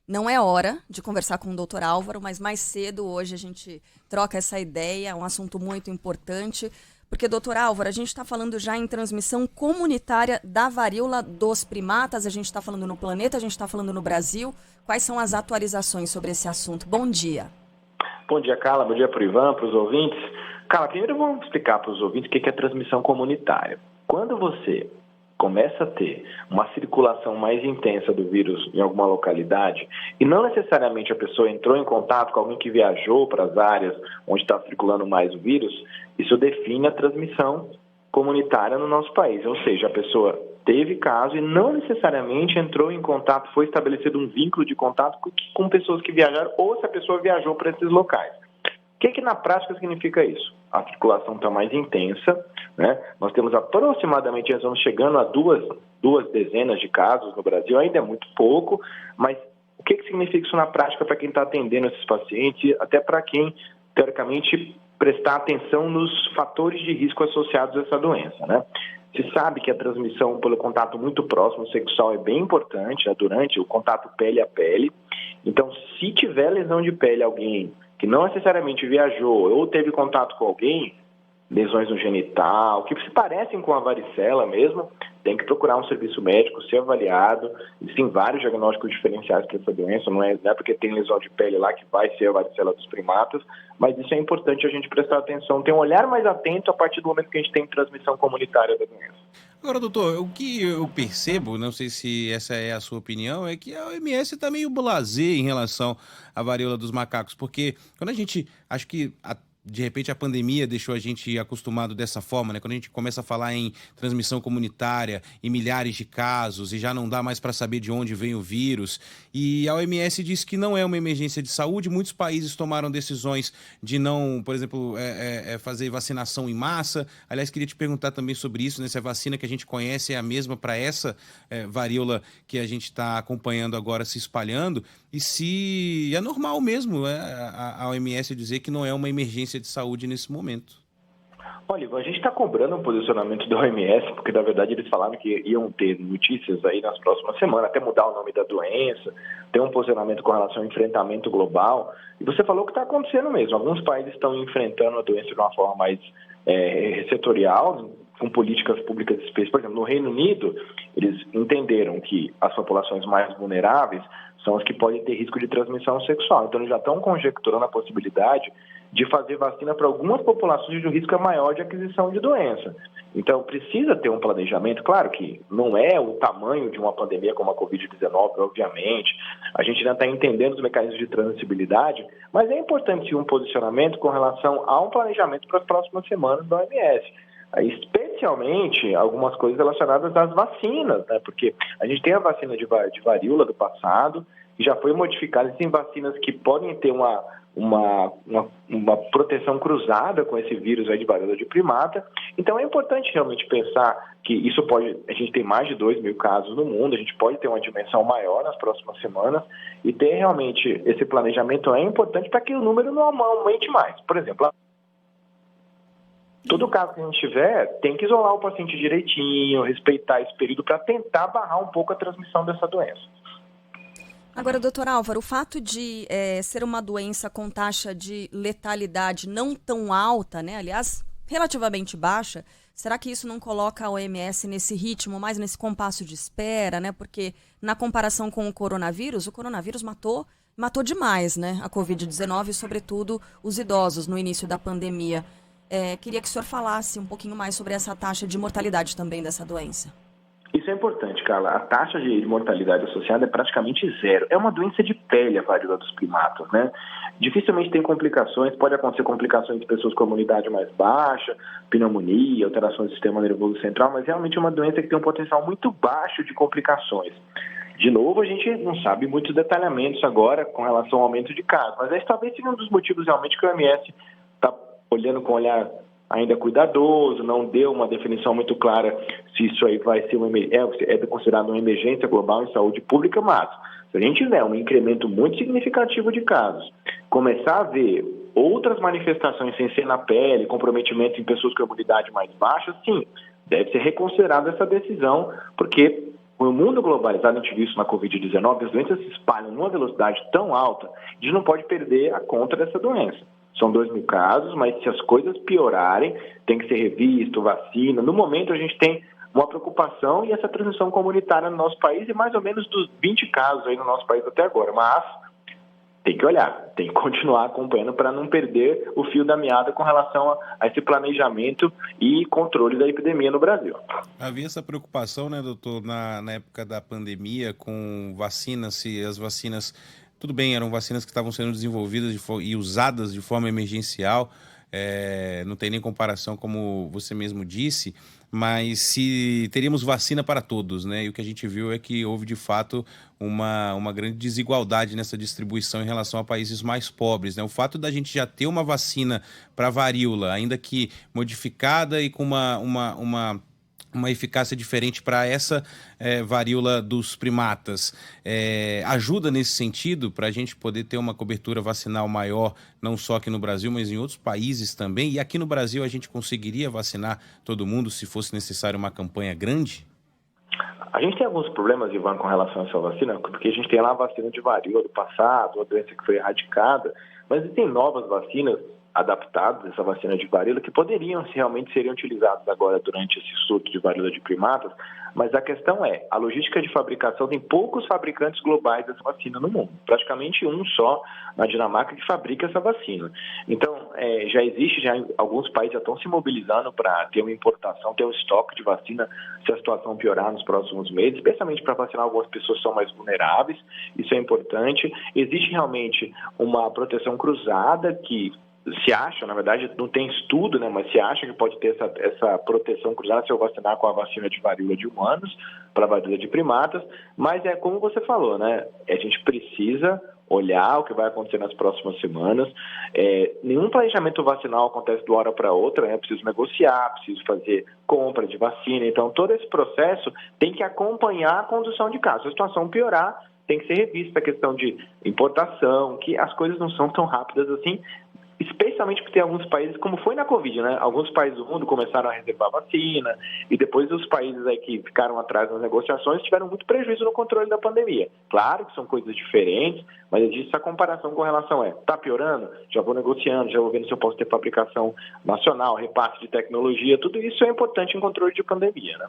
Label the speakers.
Speaker 1: Não é hora de conversar com o Dr. Álvaro, mas mais cedo hoje a gente troca essa ideia, é um assunto muito importante, porque, Dr. Álvaro, a gente está falando já em transmissão comunitária da varíola dos primatas, a gente está falando no planeta, a gente está falando no Brasil. Quais são as atualizações sobre esse assunto? Bom dia.
Speaker 2: Bom dia, Carla. Bom dia para o Ivan, para os ouvintes. Carla, primeiro vamos explicar para os ouvintes o que é transmissão comunitária. Quando você começa a ter uma circulação mais intensa do vírus em alguma localidade, e não necessariamente a pessoa entrou em contato com alguém que viajou para as áreas onde está circulando mais o vírus, isso define a transmissão comunitária no nosso país. Ou seja, a pessoa teve caso e não necessariamente entrou em contato, foi estabelecido um vínculo de contato com pessoas que viajaram ou se a pessoa viajou para esses locais. O que na prática significa isso? A circulação está mais intensa, né? Nós temos aproximadamente, nós vamos chegando a duas dezenas de casos no Brasil, ainda é muito pouco, mas o que significa isso na prática para quem está atendendo esses pacientes, até para quem, teoricamente, prestar atenção nos fatores de risco associados a essa doença, né? Se sabe que a transmissão pelo contato muito próximo sexual é bem importante, né, durante o contato pele a pele. Então, se tiver lesão de pele alguém que não necessariamente viajou ou teve contato com alguém, lesões no genital, que se parecem com a varicela mesmo, tem que procurar um serviço médico, ser avaliado. Existem vários diagnósticos diferenciais para essa doença, não é porque tem lesão de pele lá que vai ser a varicela dos primatas, mas isso é importante a gente prestar atenção, ter um olhar mais atento a partir do momento que a gente tem transmissão comunitária da doença.
Speaker 3: Agora, doutor, o que eu percebo, não sei se essa é a sua opinião, é que a OMS está meio blasé em relação à varíola dos macacos, porque quando a gente, acho que de repente a pandemia deixou a gente acostumado dessa forma, né? Quando a gente começa a falar em transmissão comunitária e milhares de casos e já não dá mais para saber de onde vem o vírus, e a OMS diz que não é uma emergência de saúde, muitos países tomaram decisões de não, por exemplo, fazer vacinação em massa. Aliás, queria te perguntar também sobre isso, né? Se a vacina que a gente conhece é a mesma para essa varíola que a gente está acompanhando agora se espalhando, e se é normal mesmo a OMS dizer que não é uma emergência de saúde nesse momento.
Speaker 2: Olha, Ivan, a gente está cobrando um posicionamento da OMS, porque na verdade eles falaram que iam ter notícias aí nas próximas semanas, até mudar o nome da doença, ter um posicionamento com relação ao enfrentamento global. E você falou que está acontecendo mesmo. Alguns países estão enfrentando a doença de uma forma mais setorial, com políticas públicas específicas. Por exemplo, no Reino Unido, eles entenderam que as populações mais vulneráveis são as que podem ter risco de transmissão sexual. Então, eles já estão conjecturando a possibilidade de fazer vacina para algumas populações onde o risco é maior de aquisição de doença. Então, precisa ter um planejamento. Claro que não é o tamanho de uma pandemia como a Covid-19, obviamente. A gente ainda está entendendo os mecanismos de transmissibilidade, mas é importante um posicionamento com relação a um planejamento para as próximas semanas da OMS. Especialmente algumas coisas relacionadas às vacinas, né? Porque a gente tem a vacina de varíola do passado, que já foi modificada, tem vacinas que podem ter uma proteção cruzada com esse vírus aí de varíola de primata. Então é importante realmente pensar que isso pode, a gente tem mais de 2 mil casos no mundo, a gente pode ter uma dimensão maior nas próximas semanas, e ter realmente esse planejamento é importante para que o número não aumente mais. Por exemplo, todo caso que a gente tiver, tem que isolar o paciente direitinho, respeitar esse período para tentar barrar um pouco a transmissão dessa doença.
Speaker 1: Agora, doutor Álvaro, o fato de ser uma doença com taxa de letalidade não tão alta, né? Aliás, relativamente baixa, será que isso não coloca a OMS nesse ritmo, mais nesse compasso de espera, né? Porque na comparação com o coronavírus matou demais, né? A Covid-19 e, sobretudo, os idosos no início da pandemia. Queria que o senhor falasse um pouquinho mais sobre essa taxa de mortalidade também dessa doença.
Speaker 2: Isso é importante, Carla. A taxa de mortalidade associada é praticamente zero. É uma doença de pele, a varíola dos primatas, né? Dificilmente tem complicações, pode acontecer complicações de pessoas com imunidade mais baixa, pneumonia, alterações do sistema nervoso central, mas realmente é uma doença que tem um potencial muito baixo de complicações. De novo, a gente não sabe muitos detalhamentos agora com relação ao aumento de casos, mas esse talvez seja um dos motivos realmente que o OMS está olhando com um olhar ainda cuidadoso, não deu uma definição muito clara se isso aí vai ser considerado uma emergência global em saúde pública, mas se a gente tiver um incremento muito significativo de casos, começar a ver outras manifestações sem ser na pele, comprometimento em pessoas com imunidade mais baixa, sim, deve ser reconsiderada essa decisão, porque Com o mundo globalizado, a gente viu isso na Covid-19, as doenças se espalham numa velocidade tão alta, a gente não pode perder a conta dessa doença. São 2.000 casos, mas se as coisas piorarem, tem que ser revisto, vacina. No momento, a gente tem uma preocupação e essa transmissão comunitária no nosso país, e mais ou menos dos 20 casos aí no nosso país até agora. Mas tem que olhar, tem que continuar acompanhando para não perder o fio da meada com relação a esse planejamento e controle da epidemia no Brasil.
Speaker 3: Havia essa preocupação, né, doutor, na época da pandemia com vacinas, se as vacinas, tudo bem, eram vacinas que estavam sendo desenvolvidas e usadas de forma emergencial, não tem nem comparação, como você mesmo disse, mas se teríamos vacina para todos, né? E o que a gente viu é que houve, de fato, uma grande desigualdade nessa distribuição em relação a países mais pobres, né? O fato da gente já ter uma vacina para varíola, ainda que modificada e com uma eficácia diferente para essa varíola dos primatas, ajuda nesse sentido para a gente poder ter uma cobertura vacinal maior, não só aqui no Brasil, mas em outros países também. E aqui no Brasil a gente conseguiria vacinar todo mundo se fosse necessário uma campanha grande?
Speaker 2: A gente tem alguns problemas, Ivan, com relação a essa vacina, porque a gente tem lá a vacina de varíola do passado, a doença que foi erradicada, mas tem novas vacinas adaptadas, essa vacina de varíola, que poderiam realmente seriam utilizadas agora durante esse surto de varíola de primatas, mas a questão é, a logística de fabricação, tem poucos fabricantes globais dessa vacina no mundo, praticamente um só na Dinamarca que fabrica essa vacina. Então, alguns países já estão se mobilizando para ter uma importação, ter um estoque de vacina se a situação piorar nos próximos meses, especialmente para vacinar algumas pessoas que são mais vulneráveis, isso é importante. Existe realmente uma proteção cruzada que se acha, na verdade não tem estudo, né, mas se acha que pode ter essa proteção cruzada se eu vacinar com a vacina de varíola de humanos para a varíola de primatas, mas é como você falou, né, a gente precisa olhar o que vai acontecer nas próximas semanas. Nenhum planejamento vacinal acontece de uma hora para outra, né? Preciso negociar, preciso fazer compra de vacina, então todo esse processo tem que acompanhar a condução de casos. Se a situação piorar, tem que ser revista a questão de importação, que as coisas não são tão rápidas assim, especialmente porque tem alguns países, como foi na Covid, né? Alguns países do mundo começaram a reservar vacina e depois os países aí que ficaram atrás nas negociações tiveram muito prejuízo no controle da pandemia. Claro que são coisas diferentes, mas existe essa comparação com relação tá piorando? Já vou negociando, já vou vendo se eu posso ter fabricação nacional, repasse de tecnologia, tudo isso é importante em controle de pandemia, né?